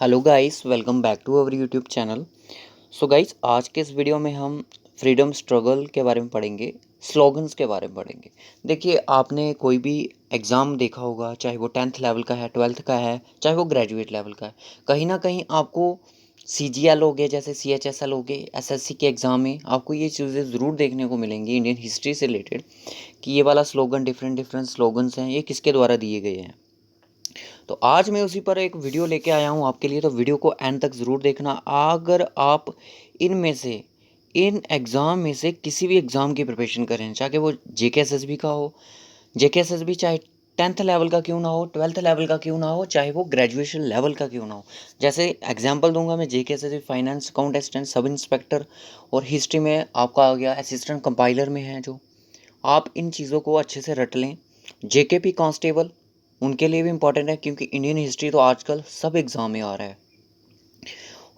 Hello guys, welcome back to our YouTube channel. So guys, आज के इस video में हम फ्रीडम स्ट्रगल के बारे में पढ़ेंगे, स्लोगन्स के बारे में पढ़ेंगे। देखिए, आपने कोई भी एग्ज़ाम देखा होगा, चाहे वो 10th लेवल का है, 12th का है, चाहे वो ग्रेजुएट लेवल का है। कहीं ना कहीं आपको CGL हो गए, जैसे CHSL हो गए, SSC के एग्ज़ाम में आपको ये चीज़ें ज़रूर देखने को मिलेंगी इंडियन हिस्ट्री से रिलेटेड, कि ये वाला स्लोगन, डिफरेंट डिफरेंट स्लोगन्स हैं, ये किसके द्वारा दिए गए हैं। तो आज मैं उसी पर एक वीडियो लेके आया हूँ आपके लिए, तो वीडियो को एंड तक ज़रूर देखना। अगर आप इनमें से इन एग्ज़ाम में से किसी भी एग्ज़ाम की प्रिपरेशन करें, चाहे वो JK SSB का हो, JK SSB चाहे 10th लेवल का क्यों ना हो, 12th लेवल का क्यों ना हो, चाहे वो ग्रेजुएशन लेवल का क्यों ना हो। जैसे एग्जांपल दूंगा मैं, JK SSB finance account assistant, sub inspector, और हिस्ट्री में आपका आ गया असिस्टेंट कंपाइलर में है। जो आप इन चीज़ों को अच्छे से रट लें। JKP कांस्टेबल उनके लिए भी इम्पॉर्टेंट है, क्योंकि इंडियन हिस्ट्री तो आजकल सब एग्ज़ाम में आ रहा है।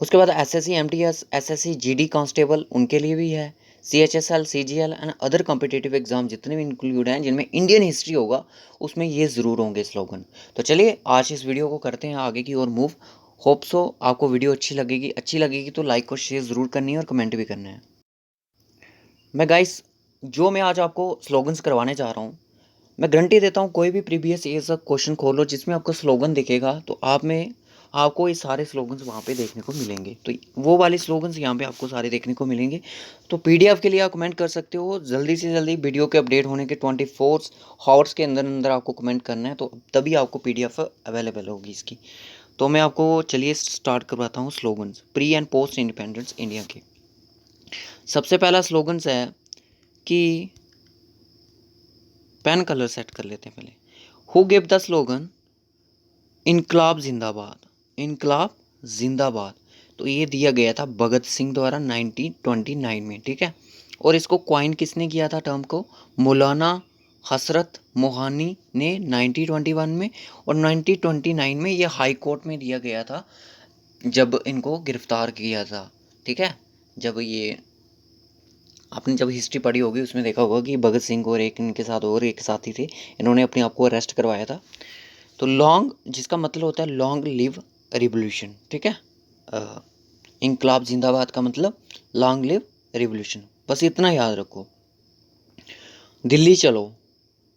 उसके बाद SSC MTS, SSC GD constable उनके लिए भी है। CHSL CGL and other competitive exam जितने भी इंक्लूड हैं जिनमें इंडियन हिस्ट्री होगा, उसमें ये ज़रूर होंगे स्लोगन। तो चलिए आज इस वीडियो को करते हैं आगे की ओर मूव। होप सो आपको वीडियो अच्छी लगेगी तो लाइक और शेयर ज़रूर करनी है और कमेंट भी करना है। गाइस, जो मैं आज आपको स्लोगन्स करवाने जा रहा हूँ, मैं गारंटी देता हूँ, कोई भी प्रीवियस ईयर का क्वेश्चन खोलो जिसमें आपको स्लोगन दिखेगा, तो आपको ये सारे स्लोगन्स वहाँ पे देखने को मिलेंगे। तो वो वाले स्लोगन्स यहाँ पे आपको सारे देखने को मिलेंगे। तो PDF के लिए आप कमेंट कर सकते हो। जल्दी से जल्दी वीडियो के अपडेट होने के 24 आवर्स के अंदर अंदर आपको कमेंट करना है, तो तभी आपको PDF अवेलेबल होगी इसकी। तो मैं आपको चलिए स्टार्ट करवाता हूँ slogans pre and post independence India के। सबसे पहला स्लोगन्स है कि पेन कलर सेट कर लेते हैं पहले। हु गिव द स्लोगन इनकलाब जिंदाबाद, इनकलाब जिंदाबाद। तो ये दिया गया था भगत सिंह द्वारा 1929 में, ठीक है। और इसको क्वाइन किसने किया था टर्म को? मौलाना हसरत मोहानी ने 1921 में। और 1929 में ये हाई कोर्ट में दिया गया था जब इनको गिरफ्तार किया था, ठीक है। जब ये आपने जब हिस्ट्री पढ़ी होगी उसमें देखा होगा कि भगत सिंह और एक इनके साथ और एक साथी थे, इन्होंने अपने आप को अरेस्ट करवाया था। तो लॉन्ग, जिसका मतलब होता है लॉन्ग लिव रिवोल्यूशन, ठीक है। इनकलाब जिंदाबाद का मतलब लॉन्ग लिव रिवोल्यूशन, बस इतना याद रखो। दिल्ली चलो,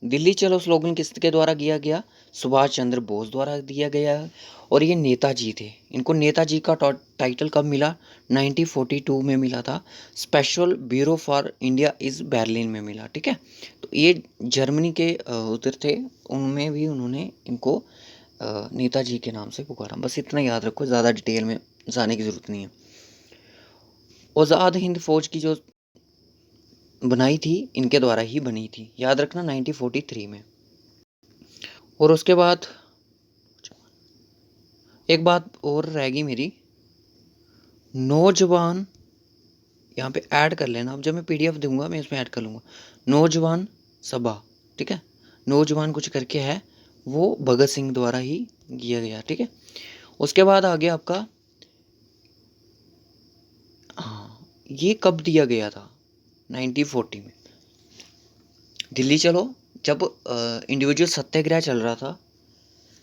दिल्ली चलो स्लोगन किसके द्वारा किया गया? सुभाष चंद्र बोस द्वारा दिया गया है। और ये नेताजी थे, इनको नेताजी का टाइटल कब मिला? 1942 में मिला था। Special bureau for India is Berlin में मिला, ठीक है। तो ये जर्मनी के उधर थे, उनमें भी उन्होंने इनको नेताजी के नाम से पुकारा। बस इतना याद रखो, ज़्यादा डिटेल में जाने की ज़रूरत नहीं है। आज़ाद हिंद फौज की जो बनाई थी, इनके द्वारा ही बनी थी, याद रखना, 1943 में। और उसके बाद एक बात और रहेगी मेरी, नौजवान यहाँ पे ऐड कर लेना। अब जब मैं PDF दूंगा मैं इसमें ऐड कर लूँगा नौजवान सभा, ठीक है। नौजवान कुछ करके है, वो भगत सिंह द्वारा ही किया गया, ठीक है। उसके बाद आ गया आपका, हाँ, ये कब दिया गया था? 1940 में। दिल्ली चलो, जब इंडिविजुअल सत्याग्रह चल रहा था,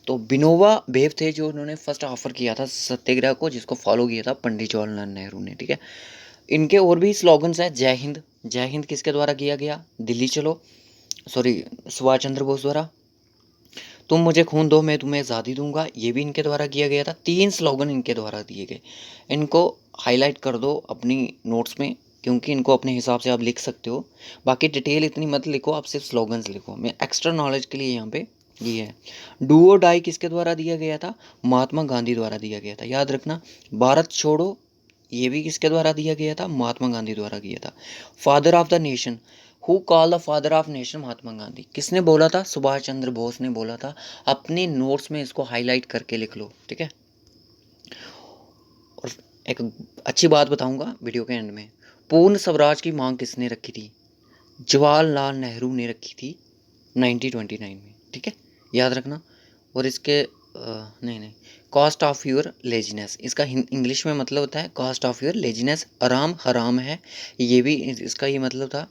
तो विनोबा भेव थे जो उन्होंने फर्स्ट ऑफर किया था सत्याग्रह को, जिसको फॉलो किया था पंडित जवाहरलाल नेहरू ने, ठीक है। इनके और भी स्लोगन्स हैं। जय हिंद, जय हिंद किसके द्वारा किया गया? दिल्ली चलो, सॉरी, सुभाष चंद्र बोस द्वारा। तुम मुझे खून दो मैं तुम्हें आज़ादी दूंगा, ये भी इनके द्वारा किया गया था। 3 स्लोगन इनके द्वारा दिए गए। इनको हाईलाइट कर दो अपनी नोट्स में, क्योंकि इनको अपने हिसाब से आप लिख सकते हो। बाकी डिटेल इतनी मत लिखो, आप सिर्फ स्लोगन्स लिखो। मैं एक्स्ट्रा नॉलेज के लिए यहाँ पे ये है। डू और डाई किसके द्वारा दिया गया था? महात्मा गांधी द्वारा दिया गया था, याद रखना। भारत छोड़ो, ये भी किसके द्वारा दिया गया था? महात्मा गांधी द्वारा किया था। Father of the nation, who call the father of nation? Mahatma Gandhi. किसने बोला था? सुभाष चंद्र बोस ने बोला था। अपने नोट्स में इसको हाईलाइट करके लिख लो, ठीक है। और एक अच्छी बात बताऊंगा वीडियो के एंड में, पूर्ण स्वराज की मांग किसने रखी थी? जवाहरलाल नेहरू ने रखी थी 1929 में, ठीक है, याद रखना। और इसके नहीं, कॉस्ट ऑफ योर लेजीनेस, इसका इंग्लिश में मतलब होता है कॉस्ट ऑफ योर लेजीनेस। आराम हराम है, ये भी इसका ये मतलब था।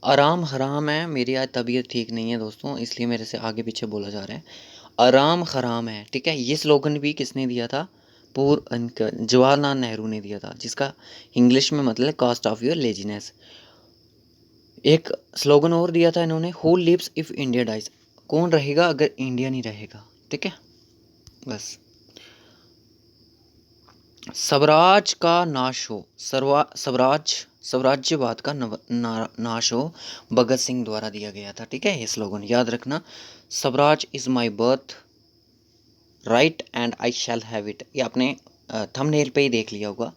आराम हराम है, मेरी आज तबीयत ठीक नहीं है दोस्तों, इसलिए मेरे से आगे पीछे बोला जा रहा है। आराम खराम है, ठीक है। ये स्लोगन भी किसने दिया था? जवाहरलाल नेहरू ने दिया था, जिसका इंग्लिश में मतलब कॉस्ट ऑफ योर लेजीनेस। एक स्लोगन और दिया था इन्होंने, who lives if India dies, कौन रहेगा अगर इंडिया नहीं रहेगा, ठीक है। बस स्वराज का नाश हो, स्वराज्यवाद का नाश हो, भगत सिंह द्वारा दिया गया था, ठीक है। ये स्लोगन याद रखना, Swaraj is my birth right and I shall have it. ये आपने थंबनेल पे ही देख लिया होगा।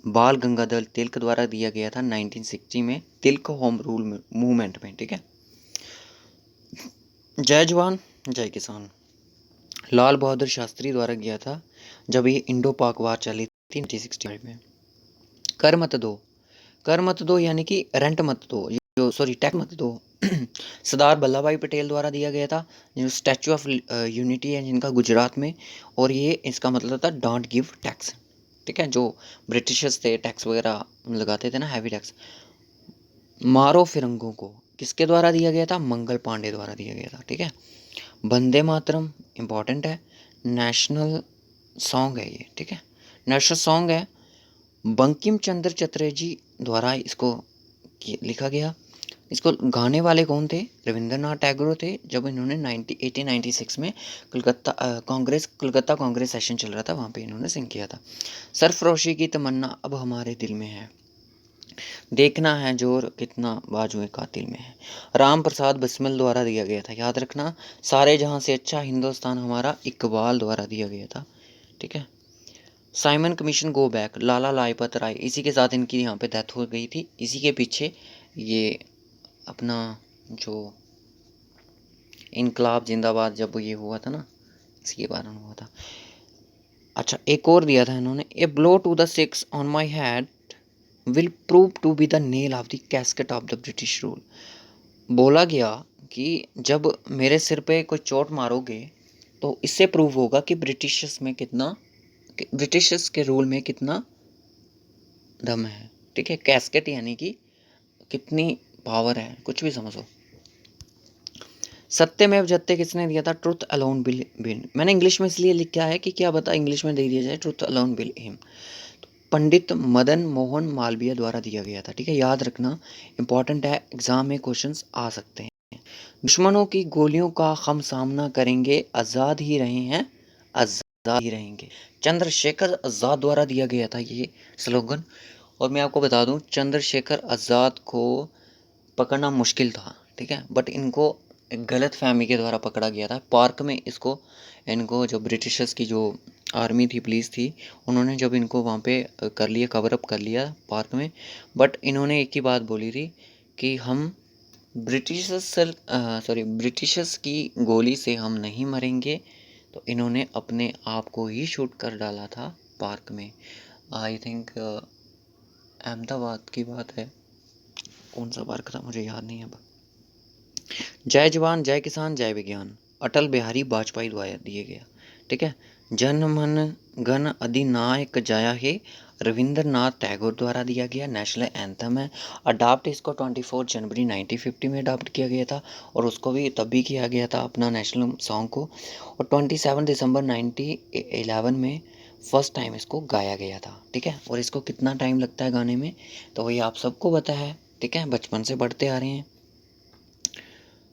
बाल गंगाधर तिलक द्वारा दिया गया था 1960 में, तिलक होम रूल मूवमेंट में, ठीक है। जय जवान जय किसान लाल बहादुर शास्त्री द्वारा किया था जब ये इंडो पाक वार चली थी 1965 में। कर मत दो, कर मत दो यानी कि रेंट मत दो, जो सॉरी टैक्स मत दो। सरदार वल्लभ भाई पटेल द्वारा दिया गया था, जो स्टैचू ऑफ यूनिटी है जिनका गुजरात में, और ये इसका मतलब था डोंट गिव टैक्स, ठीक है। जो ब्रिटिशर्स थे टैक्स वगैरह लगाते थे ना, हैवी टैक्स। मारो फिरंगों को किसके द्वारा दिया गया था? मंगल पांडे द्वारा दिया गया था, ठीक है। वंदे मातरम इम्पॉर्टेंट है, नेशनल सॉन्ग है ये, ठीक है, नेशनल सॉन्ग है। बंकिम चंद्र चटर्जी द्वारा इसको लिखा गया। इसको गाने वाले कौन थे? रविंद्रनाथ टैगोर थे, जब इन्होंने 1896 में कलकत्ता कांग्रेस सेशन चल रहा था, वहाँ पे इन्होंने सिंग किया था। सरफरोशी की तमन्ना अब हमारे दिल में है, देखना है जोर कितना बाजुए कातिल में है, राम प्रसाद बिस्मिल द्वारा दिया गया था, याद रखना। सारे जहाँ से अच्छा हिंदुस्तान हमारा, इकबाल द्वारा दिया गया था, ठीक है। Simon commission go back, Lala Lajpat Rai, इसी के साथ इनकी यहाँ पे डेथ हो गई थी, इसी के पीछे ये अपना जो इनकलाब जिंदाबाद जब ये हुआ था ना, इसी के बारे में हुआ था। अच्छा, एक और दिया था इन्होंने, a blow to the six on my head will prove to be the nail of the casket of the British rule. बोला गया कि जब मेरे सिर पे कोई चोट मारोगे तो इससे प्रूव होगा कि ब्रिटिशर्स के रूल में कितना दम है, ठीक है। कैस्केट यानी कि कितनी पावर है, कुछ भी समझो। सत्यमेव जयते किसने दिया था? Truth alone will win. मैंने इंग्लिश में इसलिए लिखा है कि क्या बता इंग्लिश में दे दिया जाए, truth alone will him. Pandit Madan Mohan Malviya द्वारा दिया गया था, ठीक है, याद रखना, इंपॉर्टेंट है, एग्जाम में क्वेश्चंस आ सकते हैं। दुश्मनों की गोलियों का हम सामना करेंगे, आज़ाद ही रहे हैं, आज़ाद ही रहेंगे। चंद्रशेखर आज़ाद द्वारा दिया गया था ये स्लोगन। और मैं आपको बता दूं, चंद्रशेखर आज़ाद को पकड़ना मुश्किल था, ठीक है, बट इनको एक गलत फहमी के द्वारा पकड़ा गया था पार्क में। इनको जो ब्रिटिशर्स की जो आर्मी थी, पुलिस थी, उन्होंने जब इनको वहाँ पे कर लिया, कवर अप कर लिया पार्क में, बट इन्होंने एक ही बात बोली थी कि हम ब्रिटिशर्स की गोली से हम नहीं मरेंगे। तो इन्होंने अपने आप को ही शूट कर डाला था पार्क में। आई थिंक अहमदाबाद की बात है, कौन सा पार्क था मुझे याद नहीं है अब। जय जवान जय किसान जय विज्ञान, अटल बिहारी वाजपेयी द्वारा दिए गया, ठीक है। जन मन गण अधिनायक जया हे, रविंद्रनाथ टैगोर द्वारा दिया गया, नेशनल एंथम है। अडाप्ट इसको 24 जनवरी 1950 में अडाप्ट किया गया था, और उसको भी तब भी किया गया था अपना नेशनल सॉन्ग को, और 27 दिसंबर 1911 में फर्स्ट टाइम इसको गाया गया था, ठीक है। और इसको कितना टाइम लगता है गाने में, तो वही आप सबको पता है, ठीक है, बचपन से पढ़ते आ रहे हैं।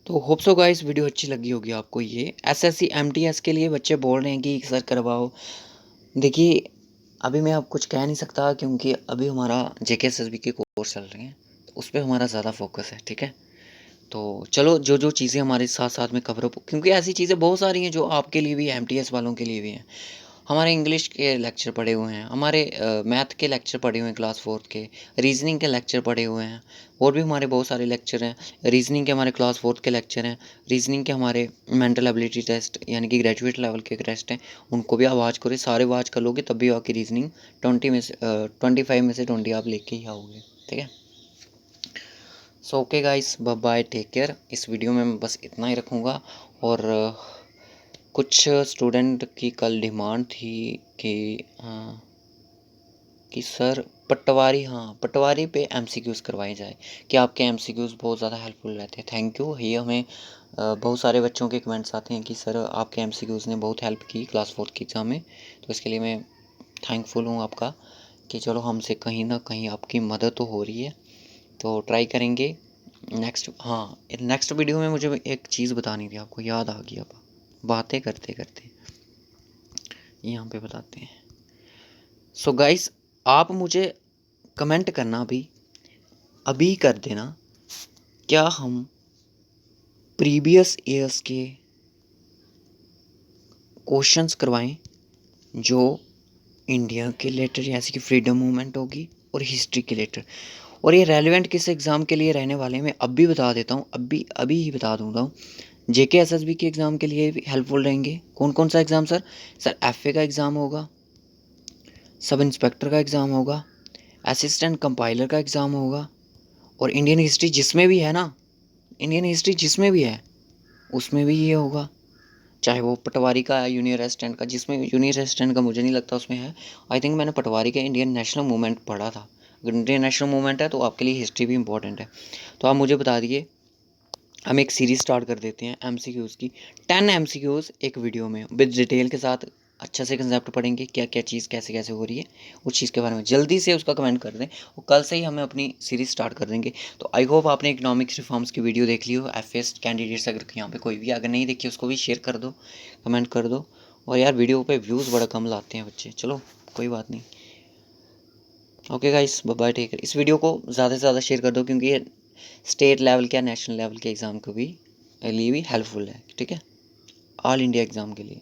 तो होप सो गाइस वीडियो अच्छी लगी होगी आपको। ये एसएससी एमटीएस के लिए बच्चे बोल रहे हैं कि सर करवाओ। देखिए, अभी मैं आप कुछ कह नहीं सकता, क्योंकि अभी हमारा जेकेएसएसबी के कोर्स चल रहे हैं, तो उस पर हमारा ज़्यादा फोकस है, ठीक है। तो चलो, जो जो चीज़ें हमारे साथ साथ में कवर अप, क्योंकि ऐसी चीज़ें बहुत सारी हैं जो आपके लिए भी, एमटीएस वालों के लिए भी हैं। हमारे इंग्लिश के लेक्चर पढ़े हुए हैं, हमारे मैथ के लेक्चर पढ़े हुए हैं क्लास 4 के, रीजनिंग के लेक्चर पढ़े हुए हैं, और भी हमारे बहुत सारे लेक्चर हैं। रीजनिंग के हमारे क्लास 4 के लेक्चर हैं, रीजनिंग के हमारे मेंटल एबिलिटी टेस्ट यानी कि ग्रेजुएट लेवल के टेस्ट हैं, उनको भी आप वाच करो, सारे वाच कर लोगे तब भी आपकी रीजनिंग 25 में से 20 आप लेके ही आओगे, ठीक है। So okay guys, bye bye, take care. इस वीडियो में मैं बस इतना ही रखूँगा। और कुछ स्टूडेंट की कल डिमांड थी कि कि सर पटवारी, हाँ पटवारी पे एमसीक्यूज़ करवाए जाए, कि आपके एमसीक्यूज़ बहुत ज़्यादा हेल्पफुल रहते हैं। थैंक यू, ये हमें बहुत सारे बच्चों के कमेंट्स आते हैं कि सर आपके एमसीक्यूज़ ने बहुत हेल्प की क्लास 4 की एग्ज़ाम में। तो इसके लिए मैं थैंकफुल हूँ आपका, कि चलो हमसे कहीं ना कहीं आपकी मदद तो हो रही है। तो ट्राई करेंगे नेक्स्ट। हाँ, नेक्स्ट वीडियो में मुझे एक चीज़ बतानी थी, आपको याद आ गई, अब बातें करते करते यहाँ पे बताते हैं। सो गाइस, आप मुझे कमेंट करना अभी कर देना, क्या हम प्रीवियस ईयर्स के क्वेश्चंस करवाएं जो इंडिया के रिलेटेड, जैसे कि फ्रीडम मूवमेंट होगी और हिस्ट्री के रिलेटेड, और ये रेलिवेंट किस एग्ज़ाम के लिए रहने वाले हैं मैं अभी बता देता हूँ, अभी ही बता दूँगा हूँ। जेके एसएसबी के एग्ज़ाम के लिए भी हेल्पफुल रहेंगे। कौन कौन सा एग्ज़ाम सर? सर एफए का एग्ज़ाम होगा, सब इंस्पेक्टर का एग्ज़ाम होगा, असिस्टेंट कंपाइलर का एग्ज़ाम होगा, और इंडियन हिस्ट्री जिसमें भी है ना, इंडियन हिस्ट्री जिसमें भी है उसमें भी ये होगा, चाहे वो पटवारी का, जूनियर असिस्टेंट का, जिसमें जूनियर असिस्टेंट का मुझे नहीं लगता उसमें है। आई थिंक मैंने पटवारी का इंडियन नेशनल मूवमेंट पढ़ा था। अगर इंडियन नेशनल मूवमेंट है तो आपके लिए हिस्ट्री भी इंपॉर्टेंट है। तो आप मुझे बता दिए, हम एक सीरीज़ स्टार्ट कर देते हैं एमसीक्यूज़ की। 10 एमसीक्यूज़ एक वीडियो में विद डिटेल के साथ अच्छा से कंसेप्ट पढ़ेंगे, क्या क्या चीज़ कैसे कैसे हो रही है, उस चीज़ के बारे में जल्दी से उसका कमेंट कर दें, और कल से ही हमें अपनी सीरीज़ स्टार्ट कर देंगे। तो आई होप आपने इकोनॉमिक्स रिफॉर्म्स की वीडियो देख ली हो। एफएस कैंडिडेट्स अगर यहाँ पे कोई भी अगर नहीं देखी उसको भी शेयर कर दो, कमेंट कर दो। और यार वीडियो पे व्यूज़ बड़ा कम लाते हैं बच्चे, चलो कोई बात नहीं। Okay guys, bye bye, take care. इस वीडियो को ज़्यादा से ज़्यादा शेयर कर दो, क्योंकि ये स्टेट लेवल के या नेशनल लेवल के एग्ज़ाम को भी लिए भी हेल्पफुल है, ठीक है, ऑल इंडिया एग्ज़ाम के लिए।